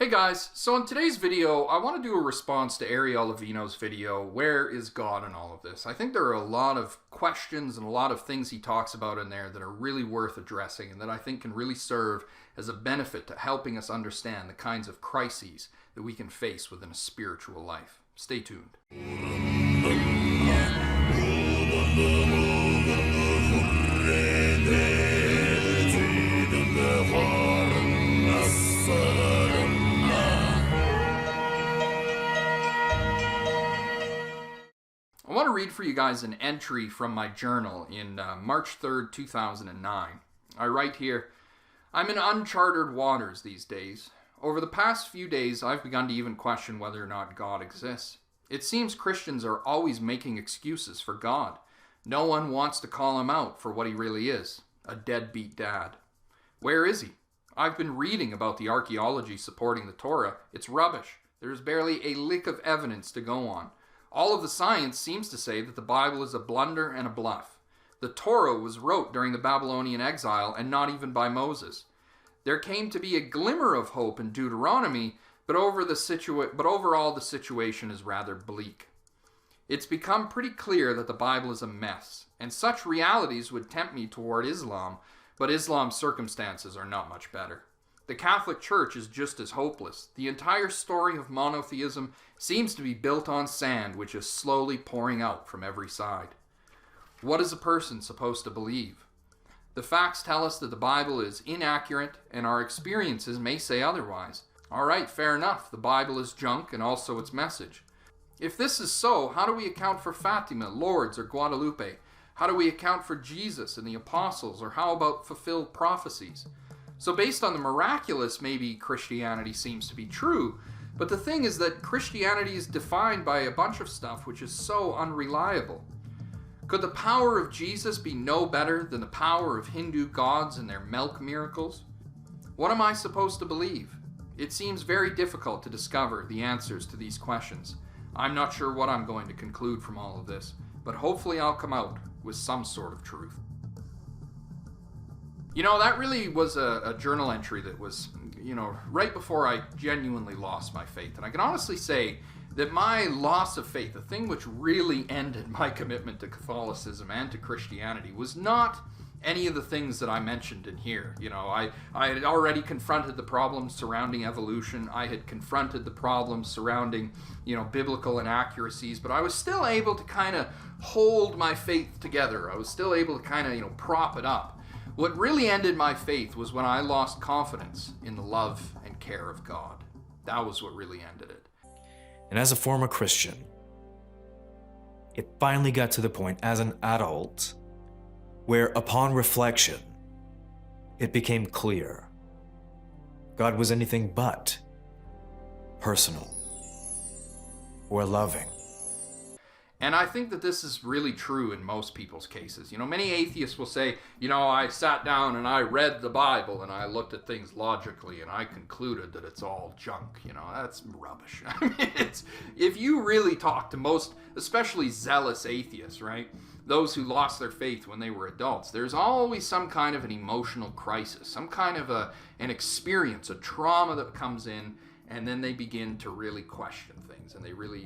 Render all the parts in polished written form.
Hey guys, so in today's video, I want to do a response to Arael Avinu's video, Where is God in all of this? I think there are a lot of questions and a lot of things he talks about in there that are really worth addressing and that I think can really serve as a benefit to helping us understand the kinds of crises that we can face within a spiritual life. Stay tuned. I want to read for you guys an entry from my journal in March 3rd, 2009. I write here, I'm in uncharted waters these days. Over the past few days, I've begun to even question whether or not God exists. It seems Christians are always making excuses for God. No one wants to call him out for what he really is, a deadbeat dad. Where is he? I've been reading about the archaeology supporting the Torah. It's rubbish. There's barely a lick of evidence to go on. All of the science seems to say that the Bible is a blunder and a bluff. The Torah was wrote during the Babylonian exile and not even by Moses. There came to be a glimmer of hope in Deuteronomy, but overall the situation is rather bleak. It's become pretty clear that the Bible is a mess, and such realities would tempt me toward Islam, but Islam's circumstances are not much better. The Catholic Church is just as hopeless. The entire story of monotheism seems to be built on sand, which is slowly pouring out from every side. What is a person supposed to believe? The facts tell us that the Bible is inaccurate, and our experiences may say otherwise. All right, fair enough. The Bible is junk, and also its message. If this is so, how do we account for Fatima, Lourdes, or Guadalupe? How do we account for Jesus and the apostles, or how about fulfilled prophecies? So based on the miraculous, maybe Christianity seems to be true, but the thing is that Christianity is defined by a bunch of stuff which is so unreliable. Could the power of Jesus be no better than the power of Hindu gods and their milk miracles? What am I supposed to believe? It seems very difficult to discover the answers to these questions. I'm not sure what I'm going to conclude from all of this, but hopefully I'll come out with some sort of truth. You know, that really was a journal entry that was, right before I genuinely lost my faith. And I can honestly say that my loss of faith, the thing which really ended my commitment to Catholicism and to Christianity, was not any of the things that I mentioned in here. I had already confronted the problems surrounding evolution. I had confronted the problems surrounding, biblical inaccuracies, but I was still able to kind of hold my faith together. I was still able to kind of, prop it up. What really ended my faith was when I lost confidence in the love and care of God. That was what really ended it. And as a former Christian, it finally got to the point as an adult where, upon reflection, it became clear God was anything but personal or loving. And I think that this is really true in most people's cases. Many atheists will say, I sat down and I read the Bible and I looked at things logically and I concluded that it's all junk. That's rubbish. If you really talk to most, especially zealous atheists, right? Those who lost their faith when they were adults, there's always some kind of an emotional crisis, some kind of an experience, a trauma that comes in, and then they begin to really question things, and they really,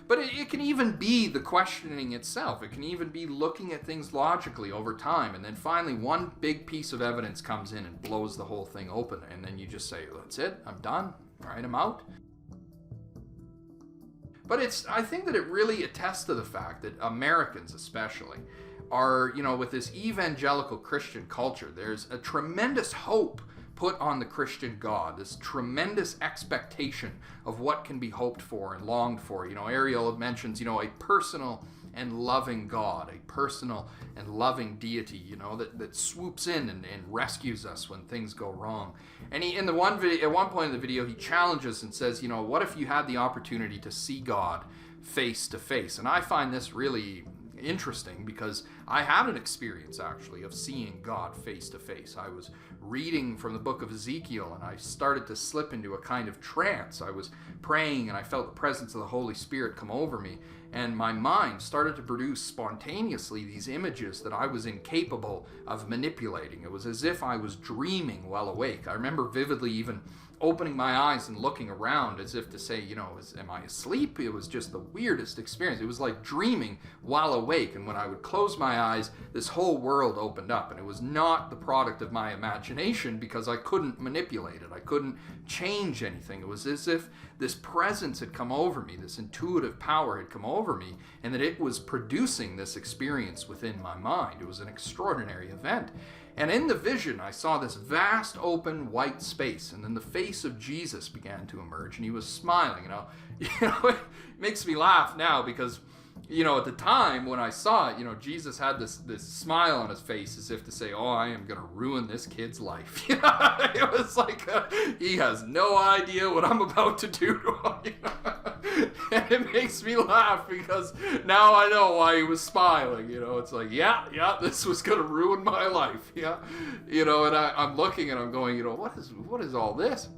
but it can even be the questioning itself. It can even be looking at things logically over time, and then finally one big piece of evidence comes in and blows the whole thing open, and then you just say, that's it, I'm done, all right, I'm out. But I think that it really attests to the fact that Americans especially are, with this evangelical Christian culture, there's a tremendous hope put on the Christian God, this tremendous expectation of what can be hoped for and longed for. Ariel mentions, a personal and loving God, a personal and loving deity, that swoops in and rescues us when things go wrong. And he, in the one video, at one point in the video, he challenges and says, what if you had the opportunity to see God face to face? And I find this really interesting because I had an experience actually of seeing God face to face. I was reading from the book of Ezekiel and I started to slip into a kind of trance. I was praying and I felt the presence of the Holy Spirit come over me, and my mind started to produce spontaneously these images that I was incapable of manipulating. It was as if I was dreaming while awake. I remember vividly even opening my eyes and looking around as if to say, am I asleep? It was just the weirdest experience. It was like dreaming while awake. And when I would close my eyes, this whole world opened up. And it was not the product of my imagination because I couldn't manipulate it. I couldn't change anything. It was as if this presence had come over me, this intuitive power had come over me, and that it was producing this experience within my mind. It was an extraordinary event. And in the vision, I saw this vast open white space, and then the face of Jesus began to emerge, and he was smiling. It makes me laugh now because, at the time when I saw it, Jesus had this smile on his face as if to say, oh, I am going to ruin this kid's life. It was like, he has no idea what I'm about to do to him. And it makes me laugh because now I know why he was smiling. It's like, yeah, this was going to ruin my life. Yeah. And I'm looking and I'm going, what is all this?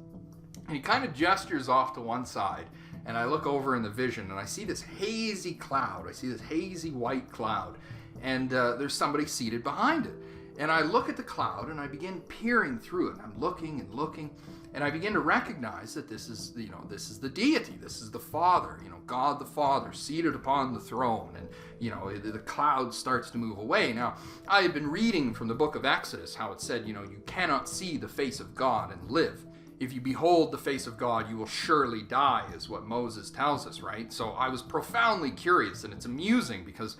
And he kind of gestures off to one side. And I look over in the vision and I see this hazy cloud. I see this hazy white cloud. And there's somebody seated behind it. And I look at the cloud and I begin peering through it. And I'm looking and looking. And I begin to recognize that this is the deity. This is the Father, God the Father seated upon the throne. And, the cloud starts to move away. Now, I had been reading from the book of Exodus how it said, you cannot see the face of God and live. If you behold the face of God, you will surely die, is what Moses tells us, right? So I was profoundly curious, and it's amusing because,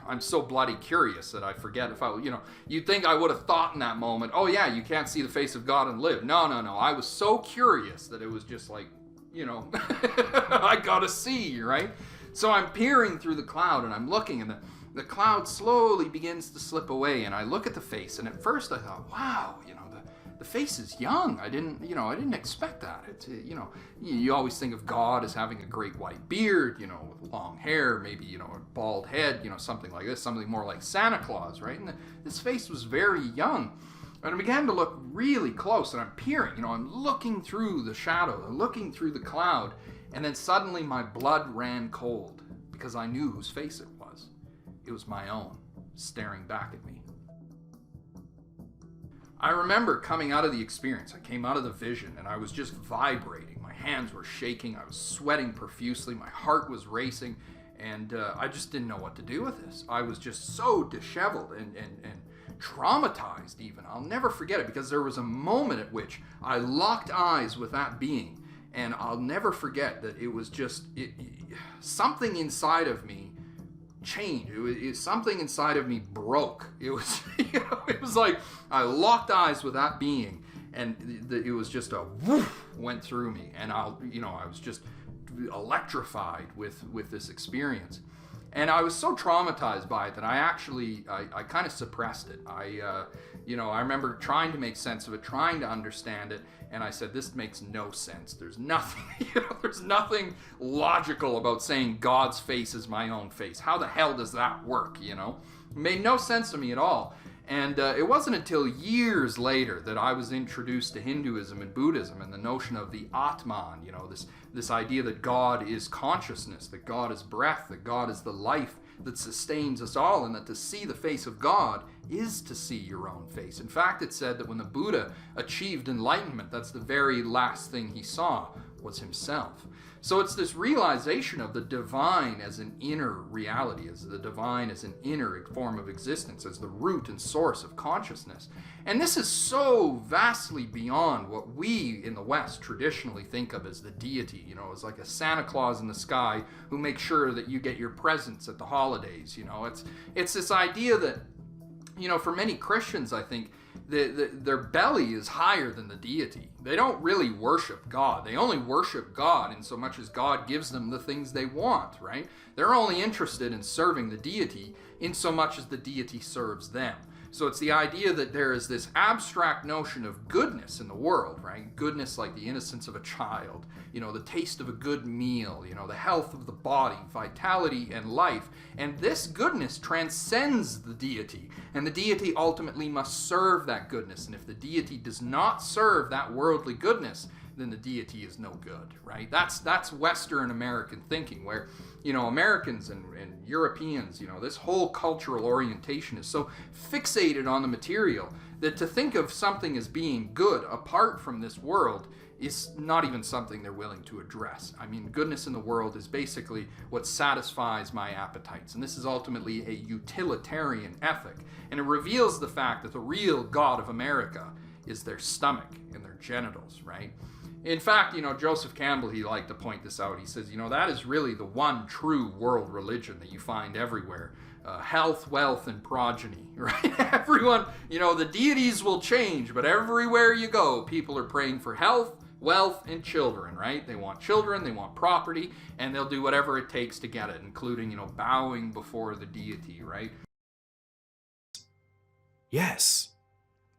I'm so bloody curious that I forget if you'd think I would have thought in that moment, oh yeah, you can't see the face of God and live. No. I was so curious that it was just like, I gotta see, right? So I'm peering through the cloud and I'm looking, and the cloud slowly begins to slip away, and I look at the face, and at first I thought, wow, the face is young. I didn't expect that. It's, you always think of God as having a great white beard, with long hair, maybe, a bald head, something like this, something more like Santa Claus, right? And this face was very young. And I began to look really close, and I'm peering, I'm looking through the shadow, I'm looking through the cloud, and then suddenly my blood ran cold because I knew whose face it was. It was my own, staring back at me. I remember coming out of the experience. I came out of the vision and I was just vibrating. My hands were shaking. I was sweating profusely. My heart was racing, and I just didn't know what to do with this. I was just so disheveled and traumatized even. I'll never forget it because there was a moment at which I locked eyes with that being, and I'll never forget that it was just something inside of me changed. Something inside of me broke. It was, it was like I locked eyes with that being, and it was just a whoosh went through me, and I was just electrified with this experience, and I was so traumatized by it that I kind of suppressed it. I remember trying to make sense of it, trying to understand it, and I said, this makes no sense. There's nothing, there's nothing logical about saying God's face is my own face. How the hell does that work, It made no sense to me at all. And it wasn't until years later that I was introduced to Hinduism and Buddhism and the notion of the Atman, this idea that God is consciousness, that God is breath, that God is the life that sustains us all, and that to see the face of God is to see your own face. In fact, it said that when the Buddha achieved enlightenment, that's the very last thing he saw was himself. So it's this realization of the divine as an inner reality, as the divine as an inner form of existence, as the root and source of consciousness. And this is so vastly beyond what we in the West traditionally think of as the deity, as like a Santa Claus in the sky who makes sure that you get your presents at the holidays. It's this idea that, for many Christians, I think, their belly is higher than the deity. They don't really worship God. They only worship God in so much as God gives them the things they want, right? They're only interested in serving the deity in so much as the deity serves them. So it's the idea that there is this abstract notion of goodness in the world, right? Goodness like the innocence of a child, the taste of a good meal, the health of the body, vitality and life. And this goodness transcends the deity. And the deity ultimately must serve that goodness. And if the deity does not serve that worldly goodness, then the deity is no good, right? That's Western American thinking, where, Americans and Europeans, this whole cultural orientation is so fixated on the material that to think of something as being good apart from this world is not even something they're willing to address. I mean, goodness in the world is basically what satisfies my appetites, and this is ultimately a utilitarian ethic, and it reveals the fact that the real God of America is their stomach and their genitals, right? In fact, Joseph Campbell, he liked to point this out. He says, that is really the one true world religion that you find everywhere. Health, wealth, and progeny, right? Everyone, the deities will change, but everywhere you go, people are praying for health, wealth, and children, right? They want children, they want property, and they'll do whatever it takes to get it, including, bowing before the deity, right? Yes.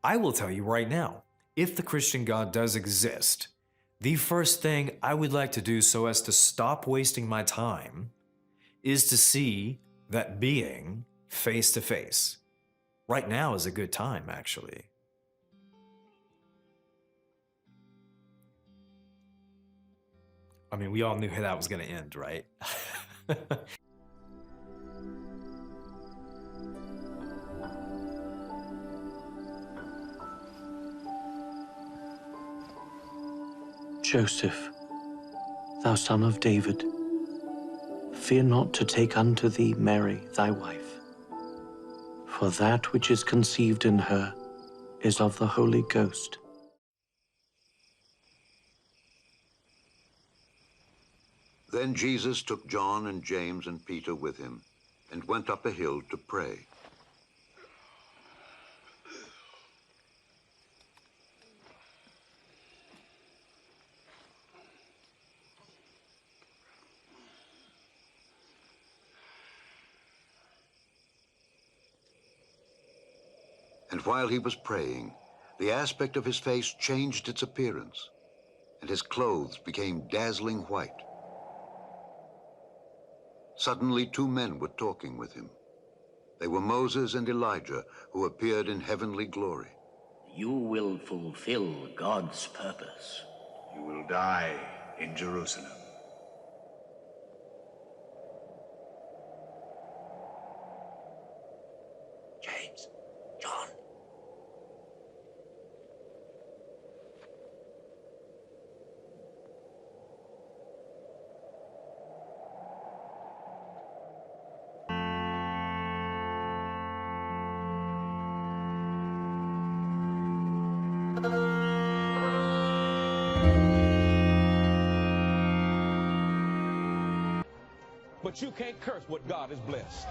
I will tell you right now, if the Christian God does exist, the first thing I would like to do so as to stop wasting my time is to see that being face to face. Right now is a good time, actually. I mean, we all knew how that was going to end, right? Joseph, thou son of David, fear not to take unto thee Mary, thy wife, for that which is conceived in her is of the Holy Ghost. Then Jesus took John and James and Peter with him and went up a hill to pray. And while he was praying, the aspect of his face changed its appearance, and his clothes became dazzling white. Suddenly, two men were talking with him. They were Moses and Elijah, who appeared in heavenly glory. You will fulfill God's purpose. You will die in Jerusalem. James, John. But you can't curse what God has blessed.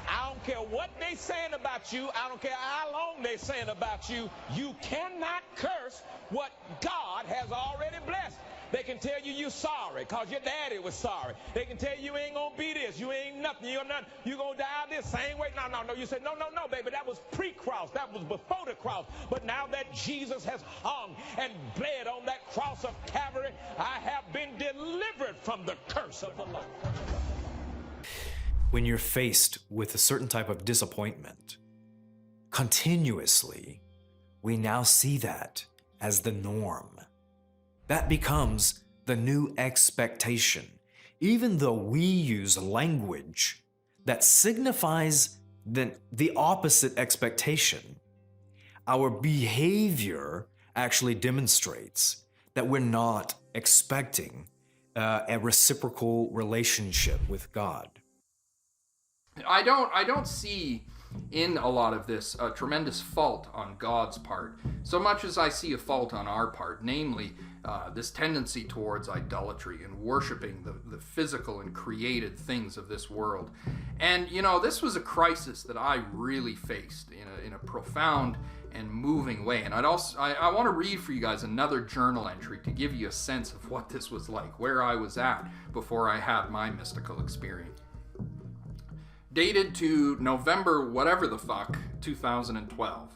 I don't care what they saying about you. I don't care how long they saying about you. You cannot curse what God has already blessed. They can tell you you're sorry because your daddy was sorry. They can tell you ain't going to be this. You ain't nothing. You're nothing. You're going to die this same way. No. You say, no, baby. That was pre-cross. That was before the cross. But now that Jesus has hung and bled on that cross of Calvary, I have been delivered from the curse of the law. When you're faced with a certain type of disappointment, continuously, we now see that as the norm. That becomes the new expectation, even though we use language that signifies the opposite expectation. Our behavior actually demonstrates that we're not expecting a reciprocal relationship with God. I don't see in a lot of this a tremendous fault on God's part, so much as I see a fault on our part, namely this tendency towards idolatry and worshiping the physical and created things of this world. And this was a crisis that I really faced in a profound and moving way. And I want to read for you guys another journal entry to give you a sense of what this was like, where I was at before I had my mystical experience. Dated to November whatever the fuck 2012.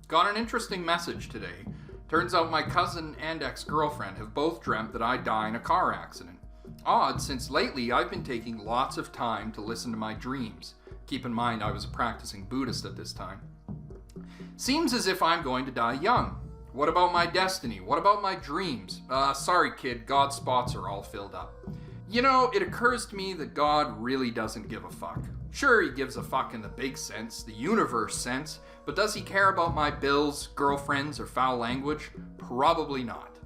Got an interesting message today. Turns out my cousin and ex-girlfriend have both dreamt that I die in a car accident. Odd, since lately I've been taking lots of time to listen to my dreams. Keep in mind I was a practicing Buddhist at this time. Seems as if I'm going to die young. What about my destiny? What about my dreams? Sorry kid, God's spots are all filled up. It occurs to me that God really doesn't give a fuck. Sure, he gives a fuck in the big sense, the universe sense, but does he care about my bills, girlfriends, or foul language? Probably not.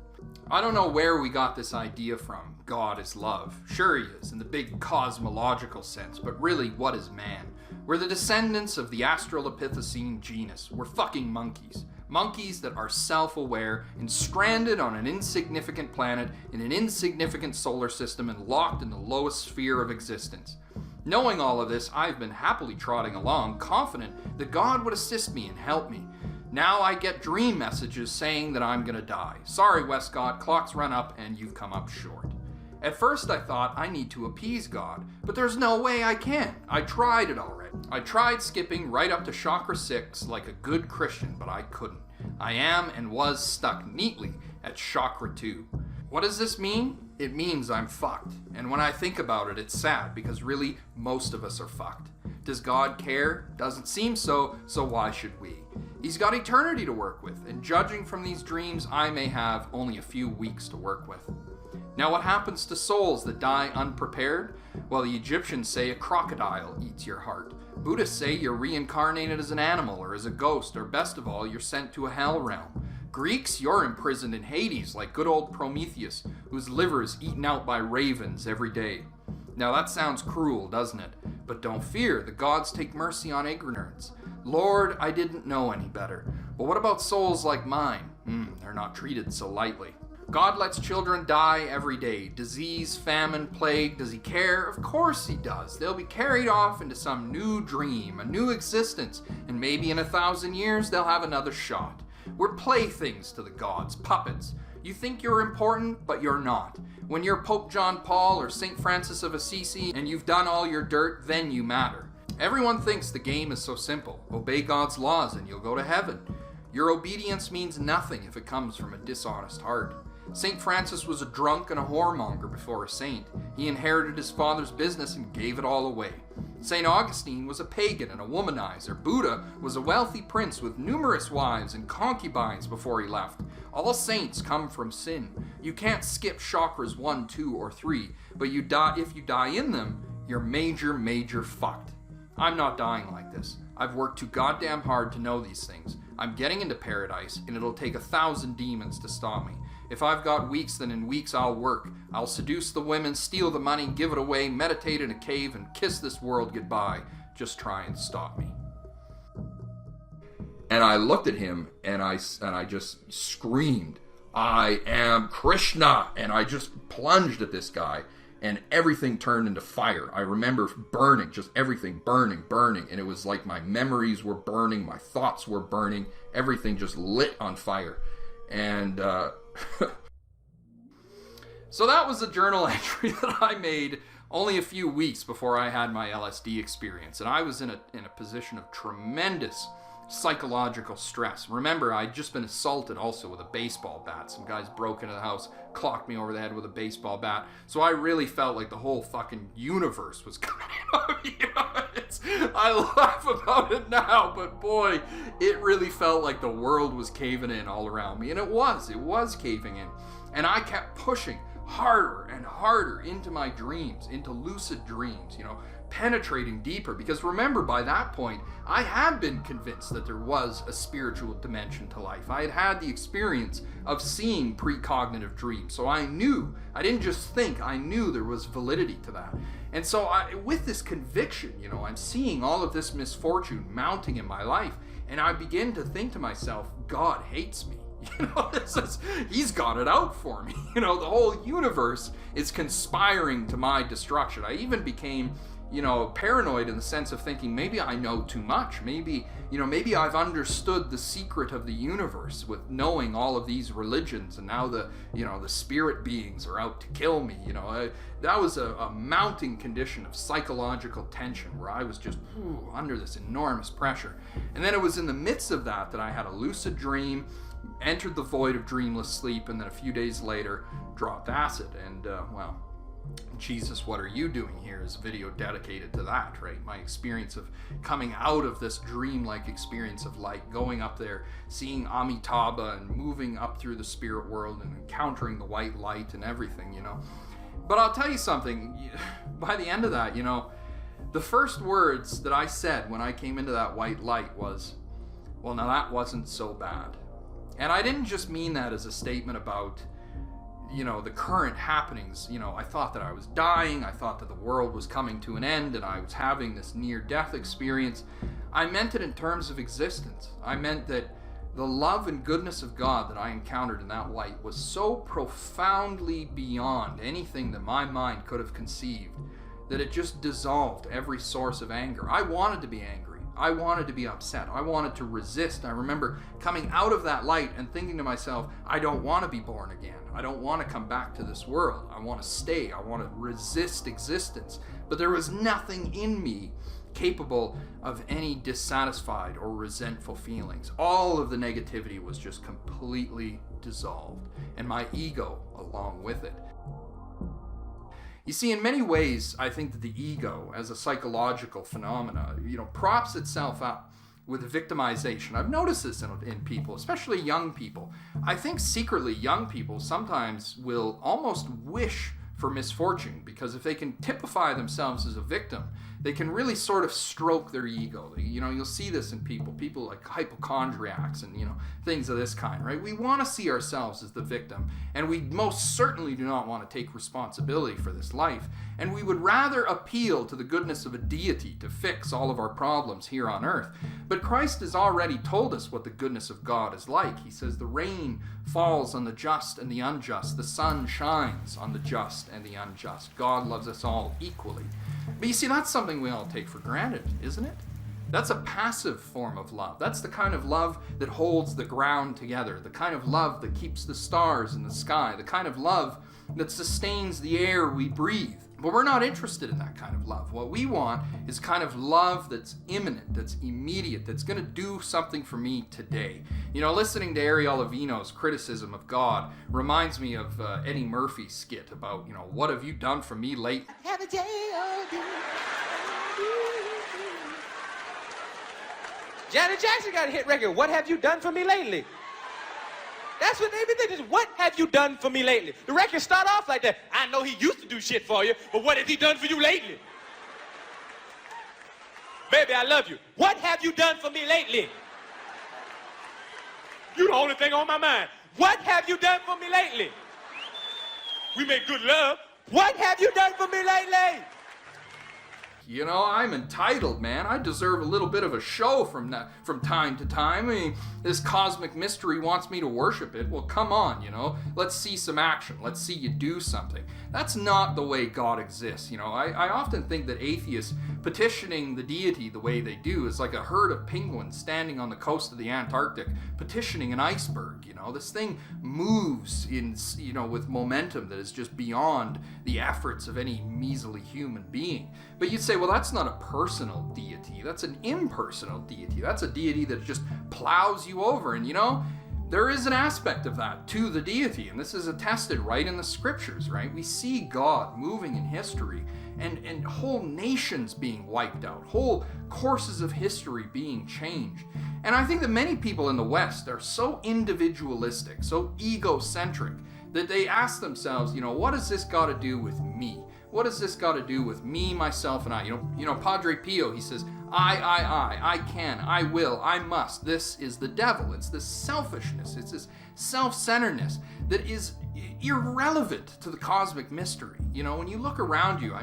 I don't know where we got this idea from. God is love. Sure he is, in the big cosmological sense, but really, what is man? We're the descendants of the Australopithecine genus. We're fucking monkeys. Monkeys that are self-aware and stranded on an insignificant planet in an insignificant solar system and locked in the lowest sphere of existence. Knowing all of this, I've been happily trotting along, confident that God would assist me and help me. Now I get dream messages saying that I'm gonna die. Sorry, Westcott, clock's run up and you've come up short. At first I thought I need to appease God, but there's no way I can. I tried it already. I tried skipping right up to chakra 6 like a good Christian, but I couldn't. I am and was stuck neatly at chakra 2. What does this mean? It means I'm fucked. And when I think about it, it's sad, because really, most of us are fucked. Does God care? Doesn't seem so why should we? He's got eternity to work with, and judging from these dreams, I may have only a few weeks to work with. Now, what happens to souls that die unprepared? Well, the Egyptians say a crocodile eats your heart. Buddhists say you're reincarnated as an animal or as a ghost, or best of all, you're sent to a hell realm. Greeks, you're imprisoned in Hades like good old Prometheus, whose liver is eaten out by ravens every day. Now that sounds cruel, doesn't it? But don't fear, the gods take mercy on ignorance. Lord, I didn't know any better. But what about souls like mine? They're not treated so lightly. God lets children die every day. Disease, famine, plague. Does he care? Of course he does. They'll be carried off into some new dream, a new existence, and maybe in 1,000 years they'll have another shot. We're playthings to the gods, puppets. You think you're important, but you're not. When you're Pope John Paul or St. Francis of Assisi and you've done all your dirt, then you matter. Everyone thinks the game is so simple. Obey God's laws and you'll go to heaven. Your obedience means nothing if it comes from a dishonest heart. St. Francis was a drunk and a whoremonger before a saint. He inherited his father's business and gave it all away. St. Augustine was a pagan and a womanizer. Buddha was a wealthy prince with numerous wives and concubines before he left. All saints come from sin. You can't skip chakras 1, 2, or 3, but if you die in them, you're major fucked. I'm not dying like this. I've worked too goddamn hard to know these things. I'm getting into paradise, and it'll take 1,000 demons to stop me. If I've got weeks, then in weeks I'll work. I'll seduce the women, steal the money, give it away, meditate in a cave, and kiss this world goodbye. Just try and stop me. And I looked at him, and I just screamed, I am Krishna! And I just plunged at this guy, and everything turned into fire. I remember burning, just everything burning, and it was like my memories were burning, my thoughts were burning, everything just lit on fire. And so that was a journal entry that I made only a few weeks before I had my LSD experience, and I was in a position of tremendous psychological stress. Remember, I'd just been assaulted also with a baseball bat. Some guys broke into the house, clocked me over the head with a baseball bat. So I really felt like the whole fucking universe was coming at me. I laugh about it now, but boy, it really felt like the world was caving in all around me. And it was caving in. And I kept pushing harder and harder into my dreams, into lucid dreams, penetrating deeper, because remember, by that point I had been convinced that there was a spiritual dimension to life. I had had the experience of seeing precognitive dreams, so I didn't just think, I knew there was validity to that. And so with this conviction, I'm seeing all of this misfortune mounting in my life, and I begin to think to myself, God hates me. He's got it out for me. The whole universe is conspiring to my destruction. I even became paranoid in the sense of thinking maybe I know too much. Maybe I've understood the secret of the universe with knowing all of these religions, and now the spirit beings are out to kill me. That was a mounting condition of psychological tension where I was just under this enormous pressure. And then it was in the midst of that I had a lucid dream, entered the void of dreamless sleep, and then a few days later dropped acid. And Jesus, what are you doing here is a video dedicated to that, right? My experience of coming out of this dreamlike experience of light, going up there, seeing Amitabha and moving up through the spirit world and encountering the white light and everything, But I'll tell you something, by the end of that, The first words that I said when I came into that white light was, well, now that wasn't so bad. And I didn't just mean that as a statement about, the current happenings. I thought that I was dying. I thought that the world was coming to an end and I was having this near-death experience. I meant it in terms of existence. I meant that the love and goodness of God that I encountered in that light was so profoundly beyond anything that my mind could have conceived that it just dissolved every source of anger. I wanted to be angry. I wanted to be upset. I wanted to resist. I remember coming out of that light and thinking to myself, I don't want to be born again. I don't want to come back to this world. I want to stay. I want to resist existence. But there was nothing in me capable of any dissatisfied or resentful feelings. All of the negativity was just completely dissolved, and my ego along with it. You see, in many ways, I think that the ego, as a psychological phenomena, props itself up with victimization. I've noticed this in people, especially young people. I think secretly young people sometimes will almost wish for misfortune, because if they can typify themselves as a victim, they can really sort of stroke their ego. You'll see this in people like hypochondriacs and, things of this kind, right? We want to see ourselves as the victim, and we most certainly do not want to take responsibility for this life, and we would rather appeal to the goodness of a deity to fix all of our problems here on earth. But Christ has already told us what the goodness of God is like. He says the rain falls on the just and the unjust, the sun shines on the just and the unjust. God loves us all equally. But you see, that's something we all take for granted, isn't it? That's a passive form of love. That's the kind of love that holds the ground together, the kind of love that keeps the stars in the sky, the kind of love that sustains the air we breathe. But we're not interested in that kind of love. What we want is kind of love that's imminent, that's immediate, that's going to do something for me today. Listening to Arael Avinu's criticism of God reminds me of Eddie Murphy's skit about, what have you done for me lately? Janet Jackson got a hit record. What have you done for me lately? That's what they be thinking. What have you done for me lately? The record start off like that. I know he used to do shit for you, but what has he done for you lately? Baby, I love you. What have you done for me lately? You the only thing on my mind. What have you done for me lately? We make good love. What have you done for me lately? I'm entitled, man. I deserve a little bit of a show from time to time. I mean, this cosmic mystery wants me to worship it. Well, come on, Let's see some action. Let's see you do something. That's not the way God exists. I often think that atheists petitioning the deity the way they do is like a herd of penguins standing on the coast of the Antarctic petitioning an iceberg. This thing moves in, with momentum that is just beyond the efforts of any measly human being. But you'd say, well, that's not a personal deity. That's an impersonal deity. That's a deity that just plows you over. And there is an aspect of that to the deity, and this is attested right in the scriptures, right? We see God moving in history and whole nations being wiped out, whole courses of history being changed. And I think that many people in the West are so individualistic, so egocentric, that they ask themselves, what has this got to do with me? What has this got to do with me, myself, and I? Padre Pio, he says, I can, I will, I must. This is the devil. It's this selfishness. It's this self-centeredness that is irrelevant to the cosmic mystery. When you look around you,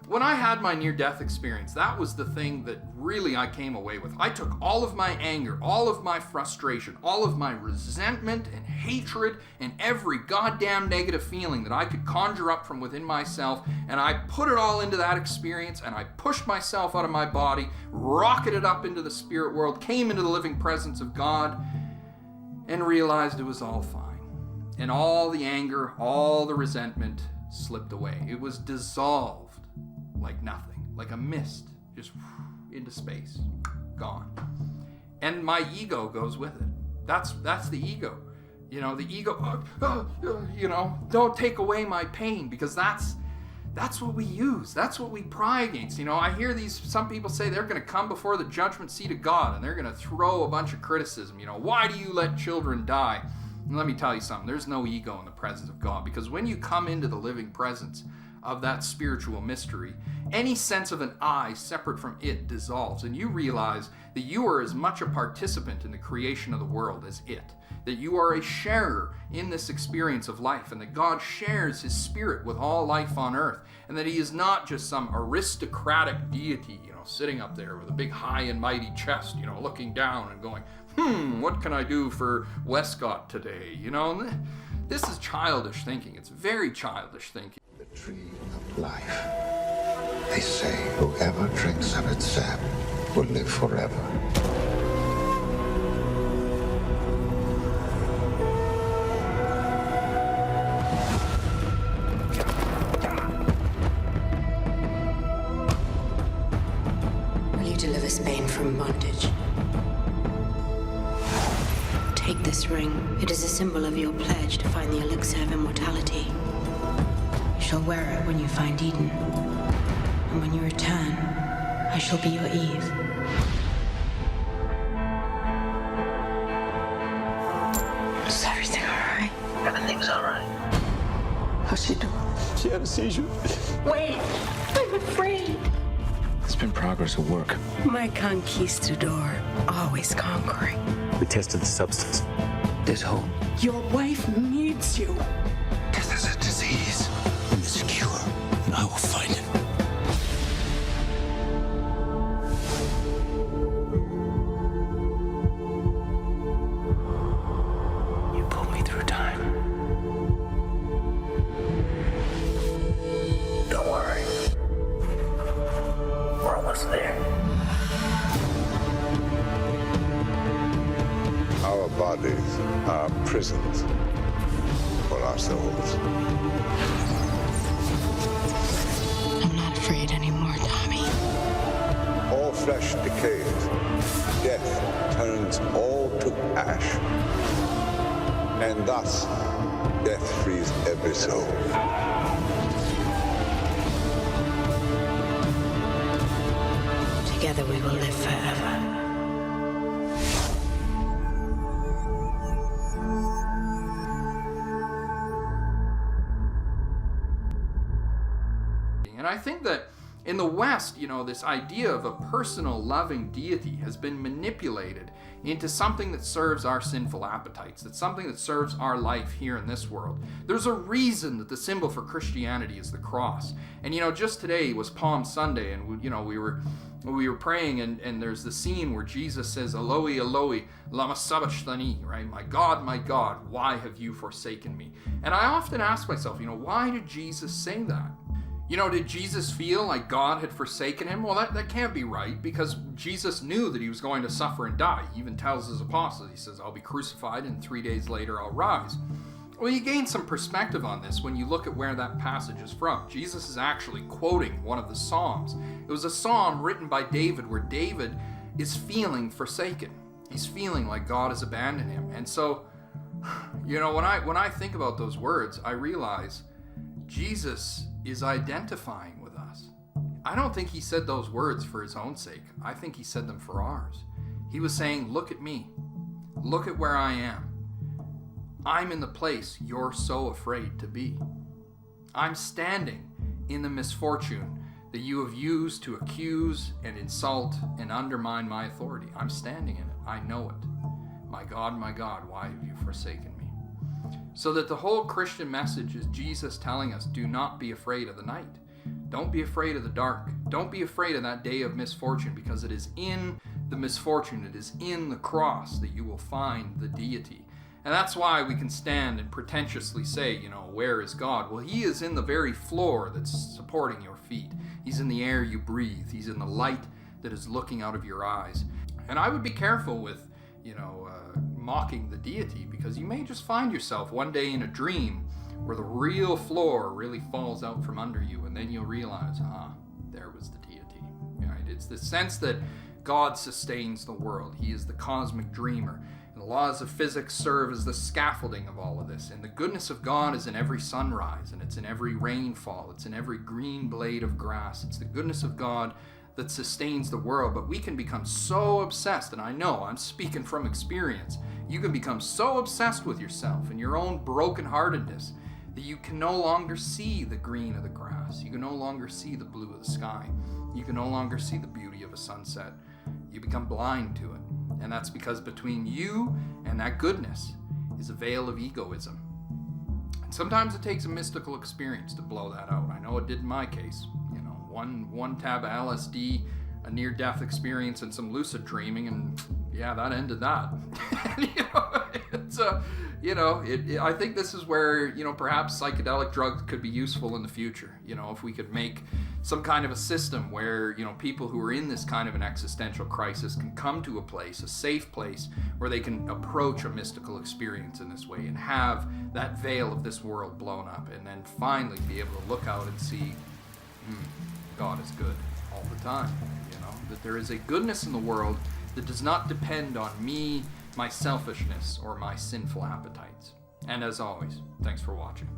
when I had my near-death experience, that was the thing that really I came away with. I took all of my anger, all of my frustration, all of my resentment and hatred and every goddamn negative feeling that I could conjure up from within myself, and I put it all into that experience, and I pushed myself out of my body, rocketed up into the spirit world, came into the living presence of God, and realized it was all fine. And all the anger, all the resentment slipped away. It was dissolved like nothing, like a mist, just into space, gone. And my ego goes with it. That's the ego. The ego, don't take away my pain, because that's what we use. That's what we pry against. I hear some people say they're going to come before the judgment seat of God and they're going to throw a bunch of criticism. Why do you let children die? And let me tell you something. There's no ego in the presence of God, because when you come into the living presence of that spiritual mystery, any sense of an I separate from it dissolves, and you realize that you are as much a participant in the creation of the world as it, that you are a sharer in this experience of life, and that God shares his spirit with all life on earth, and that he is not just some aristocratic deity, sitting up there with a big high and mighty chest, looking down and going, what can I do for Westcott today? This is childish thinking. It's very childish thinking. The tree of life. They say whoever drinks of its sap will live forever. Will you deliver Spain from bondage? Take this ring. It is a symbol of your pledge to find the elixir of immortality. You shall wear it when you find Eden. And when you return, I shall be your Eve. Is everything alright? Everything's alright. How's she doing? She had a seizure. Wait! I'm afraid! It's been progress of work. My conquistador, always conquering. We tested the substance. There's hope. Your wife needs you. Because there's a disease. And there's a cure. I will find it. You pulled me through time. Don't worry. We're almost there. Our bodies are prisons for our souls. I'm not afraid anymore, Tommy. All flesh decays. Death turns all to ash. And thus, death frees every soul. Together we will live forever. And I think that in the West, this idea of a personal loving deity has been manipulated into something that serves our sinful appetites. That's something that serves our life here in this world. There's a reason that the symbol for Christianity is the cross. And just today was Palm Sunday, and we were praying, and there's the scene where Jesus says, Eloi, Eloi, lama sabachthani, right? My God, why have you forsaken me? And I often ask myself, why did Jesus say that? Did Jesus feel like God had forsaken him? Well, that can't be right, because Jesus knew that he was going to suffer and die. He even tells his apostles, he says, I'll be crucified and 3 days later I'll rise. Well, you gain some perspective on this when you look at where that passage is from. Jesus is actually quoting one of the Psalms. It was a psalm written by David where David is feeling forsaken. He's feeling like God has abandoned him. And so, when I think about those words, I realize Jesus is identifying with us. I don't think he said those words for his own sake. I think he said them for ours. He was saying, look at me. Look at where I am. I'm in the place you're so afraid to be. I'm standing in the misfortune that you have used to accuse and insult and undermine my authority. I'm standing in it. I know it. My God, why have you forsaken me? So that the whole Christian message is Jesus telling us, do not be afraid of the night. Don't be afraid of the dark. Don't be afraid of that day of misfortune, because it is in the misfortune, it is in the cross that you will find the deity. And that's why we can stand and pretentiously say, where is God? Well, he is in the very floor that's supporting your feet. He's in the air you breathe. He's in the light that is looking out of your eyes. And I would be careful with, mocking the deity, because you may just find yourself one day in a dream where the real floor really falls out from under you, and then you'll realize, there was the deity. Right? It's the sense that God sustains the world. He is the cosmic dreamer. And the laws of physics serve as the scaffolding of all of this. And the goodness of God is in every sunrise, and it's in every rainfall. It's in every green blade of grass. It's the goodness of God that sustains the world. But we can become so obsessed, and I know I'm speaking from experience, you can become so obsessed with yourself and your own brokenheartedness that you can no longer see the green of the grass. You can no longer see the blue of the sky. You can no longer see the beauty of a sunset. You become blind to it. And that's because between you and that goodness is a veil of egoism. And sometimes it takes a mystical experience to blow that out. I know it did in my case. You know, one tab of LSD, a near-death experience, and some lucid dreaming, and yeah, that ended that. I think this is where, perhaps psychedelic drugs could be useful in the future. If we could make some kind of a system where, people who are in this kind of an existential crisis can come to a place, a safe place, where they can approach a mystical experience in this way and have that veil of this world blown up, and then finally be able to look out and see, God is good all the time. That there is a goodness in the world that does not depend on me, my selfishness, or my sinful appetites. And as always, thanks for watching.